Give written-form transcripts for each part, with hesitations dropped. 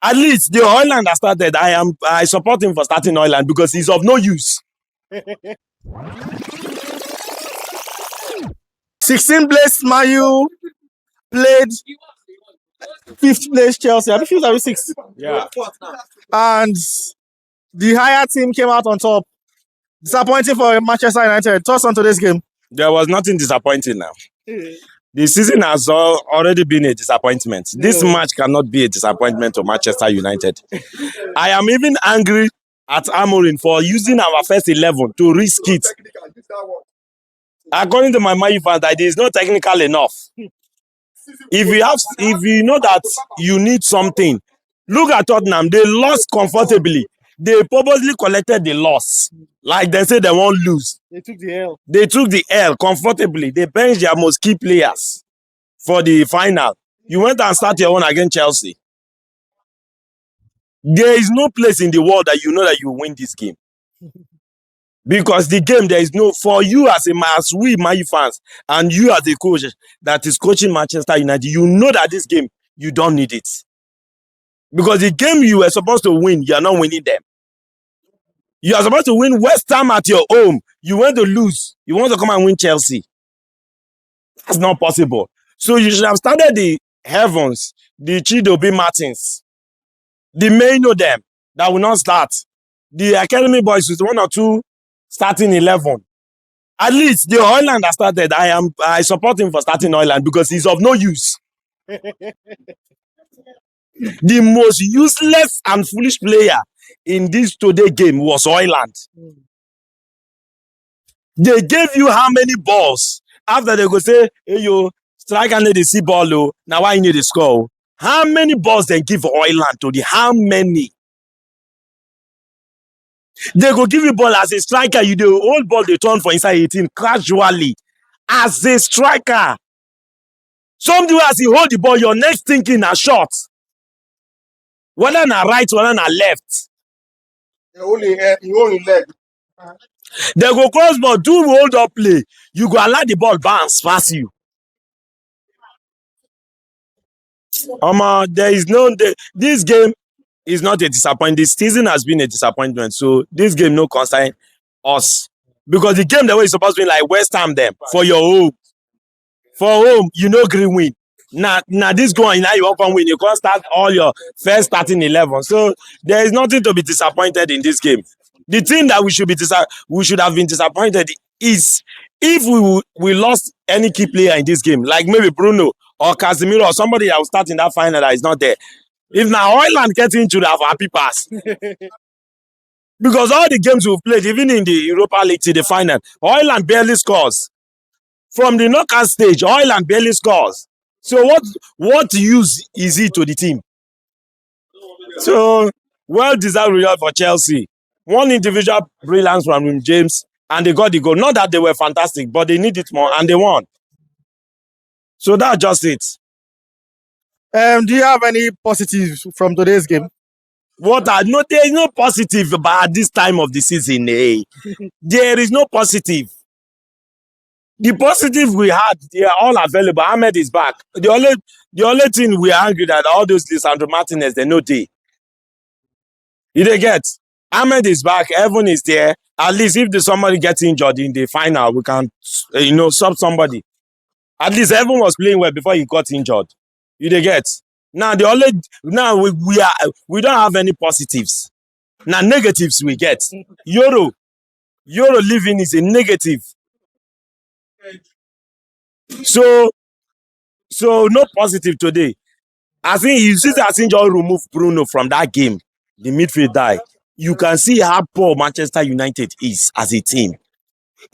At least the Hojlund has started. I support him for starting Hojlund because he's of no use. 16th place Man U played 5th place Chelsea. I think 5th or 6th. Yeah. And the higher team came out on top. Disappointing for Manchester United. Thoughts on today's game? There was nothing disappointing now. The season has already been a disappointment. This match cannot be a disappointment to Manchester United. I am even angry at Amorim for using our first 11 to risk it. According to my Man U fans, that it is not technical enough. If you know that you need something, look at Tottenham. They lost comfortably. They purposely collected the loss. Like they say they won't lose. They took the L. They took the L comfortably. They benched their most key players for the final. You went and started your own against Chelsea. There is no place in the world that you know that you win this game. Because the game, there is no, for you as we Man U fans, and you as a coach that is coaching Manchester United, you know that this game, you don't need it. Because the game you were supposed to win, you are not winning them. You are supposed to win West Ham at your home. You want to lose. You want to come and win Chelsea. That's not possible. So you should have started the Heavens, the Chidobe Martins, the Maino them that will not start. The Academy boys with 1 or 2 starting 11. At least the Hojlund has started. I support him for starting Hojlund because he's of no use. The most useless and foolish player in this today game was Hojlund. They gave you how many balls? After they go say, hey yo, striker need to see ball, oh, now why you need to score? How many balls they give Hojlund to the how many? They go give you ball as a striker, you the old ball they turn for inside 18 casually. As a striker. Somebody as you hold the ball, your next thinking a shot. Whether na right, whether na left. You only leg. They go cross ball, do hold up play. You go allow the ball bounce past you. There is no this game is not a disappointment. This season has been a disappointment. So this game no concern us. Because the game that way is supposed to be like West Ham them for your home. For home, you know green win. Now this going now you won't come win. You can't start all your first starting 11. So there is nothing to be disappointed in this game. The thing that we should have been disappointed is if we lost any key player in this game, like maybe Bruno or Casemiro or somebody that will start in that final that is not there. If now Hojlund gets injured, have happy pass. Because all the games we've played, even in the Europa League to the final, Hojlund barely scores. From the knockout stage, Hojlund barely scores. So what use is he to the team? So well-deserved result for Chelsea. One individual brilliance from James, and they got the goal. Not that they were fantastic, but they need it more, and they won. So that's just it. Do you have any positives from today's game? There is no positive about this time of the season. Eh? There is no positive. The positive we had, they are all available. Ahmed is back. The only thing we are angry that all those Lisandro Martinez, they know they. You get Ahmed is back. Evan is there. At least if somebody gets injured in the final, we can, sub somebody. At least Evan was playing well before he got injured. You get. Now we don't have any positives. Now negatives we get. Euro living is a negative. So no positive today. I think you see that injury remove Bruno from that game. The midfield die. You can see how poor Manchester United is as a team.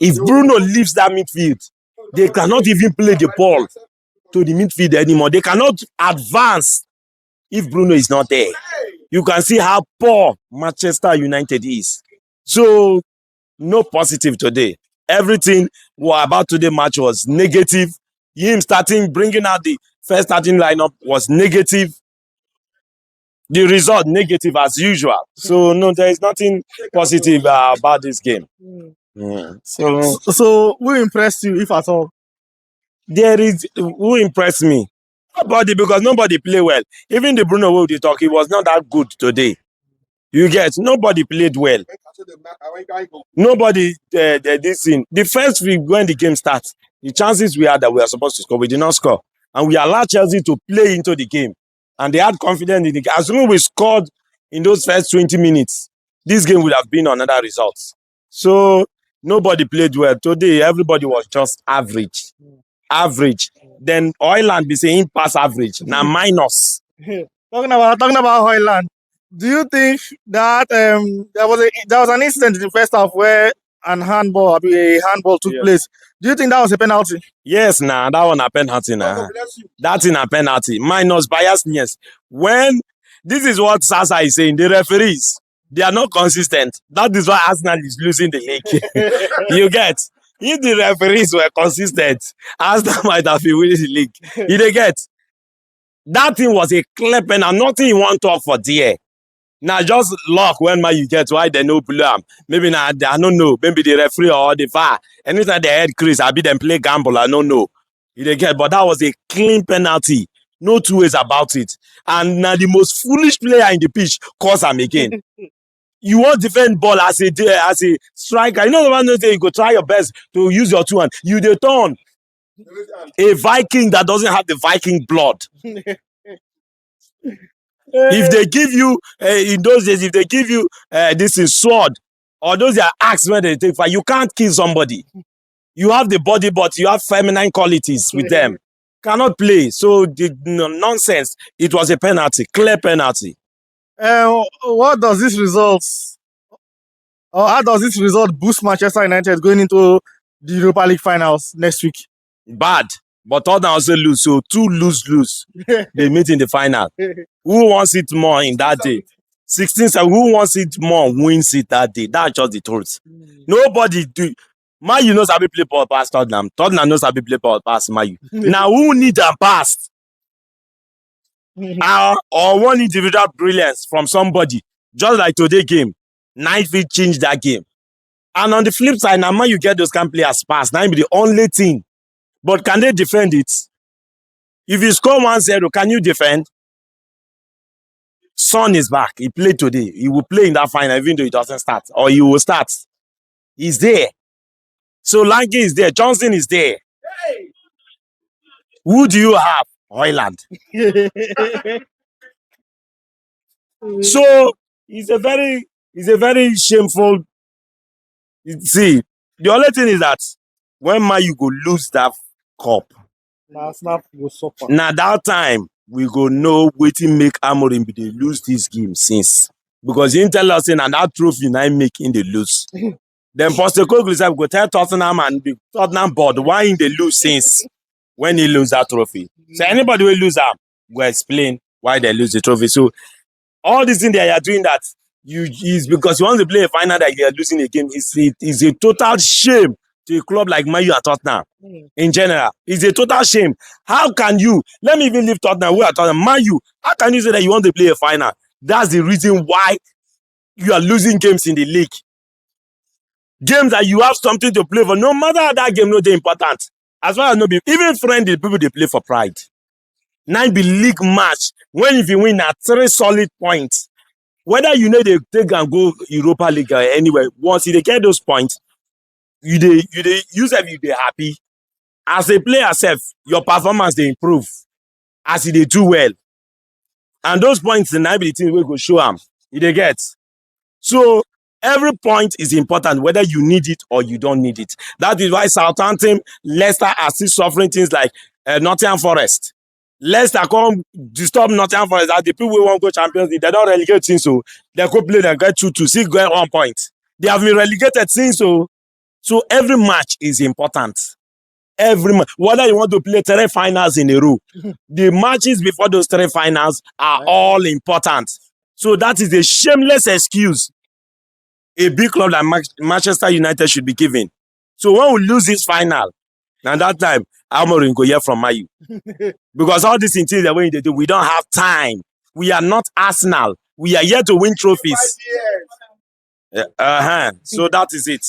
If Bruno leaves that midfield, they cannot even play the ball to the midfield anymore. They cannot advance if Bruno is not there. You can see how poor Manchester United is. So, no positive today. Everything about today's match was negative. Him bringing out the first starting lineup was negative. The result negative as usual. So no, there is nothing positive about this game. So who impressed you, if at all? Who impressed me? Nobody, because nobody play well. Even the Bruno World they talk, he was not that good today. You get, nobody played well. Nobody this thing. The first week when the game starts, the chances we had that we are supposed to score, we did not score. And we allowed Chelsea to play into the game. And they had confidence in the game. As soon as we scored in those first 20 minutes, this game would have been another result. So nobody played well. Today, everybody was just average. Average. Then Hojlund be saying pass average. Now minus. Talking about Hojlund, do you think that there was an incident in the first half where a handball took place? Do you think that was a penalty? Yes, that one a penalty. That's in a penalty. Minus biasness. When this is what Sasa is saying, the referees, they are not consistent. That is why Arsenal is losing the league. You get? If the referees were consistent, Arsenal might have been winning the league. You get? That thing was a clear penalty. Nothing you want to talk for there. Now just luck when you get why they no blue. Maybe now I don't know. Maybe the referee or the VAR. Anytime they had Chris, I be them play gamble. I don't know. You get, but that was a clean penalty. No two ways about it. And now the most foolish player in the pitch cause him again. You want defend ball as a striker. You know the one that you go try your best to use your two hands. You dey turn a Viking that doesn't have the Viking blood. If they give you in those days, if they give you this is sword or those are axe when they take fire, you can't kill somebody. You have the body, but you have feminine qualities with them. Cannot play. So the nonsense. It was a penalty, clear penalty. What does this result, or how does this result boost Manchester United going into the Europa League finals next week? Bad. But Tottenham also lose, so two lose. They meet in the final. Who wants it more in that day? 16, so who wants it more wins it that day. That's just the truth. Nobody do. Man, knows how to play ball past Tottenham. Tottenham knows how to play ball past Man. Now, who need a pass? Or one individual brilliance from somebody, just like today's game. Night will change that game. And on the flip side, now Man, you get those can players pass. Now be the only thing. But can they defend it? If you score 1-0, can you defend? Son is back. He played today. He will play in that final even though he doesn't start. Or he will start. He's there. So Lange is there. Johnson is there. Hey. Who do you have? Hojlund. So it's a very shameful. See, the only thing is that when you go lose that cup, now that time we go know wetin make Amorim they lose this game since, because he tell us and that trophy now making they lose. Then Postecoglou said go tell Tottenham and the Tottenham board why they lose since when he lose that trophy. So anybody will lose that, go explain why they lose the trophy. So all this thing they are doing that is because you want to play a final that you are losing a game. It's a total shame to a club like Man U and Tottenham in general. It's a total shame. How can you, let me even leave Tottenham, we are Tottenham, Man U, how can you say that you want to play a final? That's the reason why you are losing games in the league. Games that you have something to play for, no matter how that game, no, they're important. As far as no be, even friendly people, they play for pride. Now be league match, when if you win at 3 solid points, whether you know they take and go Europa League or anywhere, once they get those points, you they happy. As a player self, your performance they improve as they do well. And those points the night be the thing we go show them. They get. So every point is important, whether you need it or you don't need it. That is why Southampton, Leicester are still suffering things like Nottingham Forest. Leicester come disturb Nottingham Forest. That the people who want to go Champions League, they don't relegate things, so they go play and get 2-2, still get 1 point. They have been relegated since, so every match is important. Every match, whether you want to play 3 finals in a row, the matches before those 3 finals are all important. So that is a shameless excuse a big club like Manchester United should be given. So when we lose this final, and that time, Amorim go hear from Man U. Because all these things that we do, we don't have time. We are not Arsenal. We are here to win trophies. So that is it.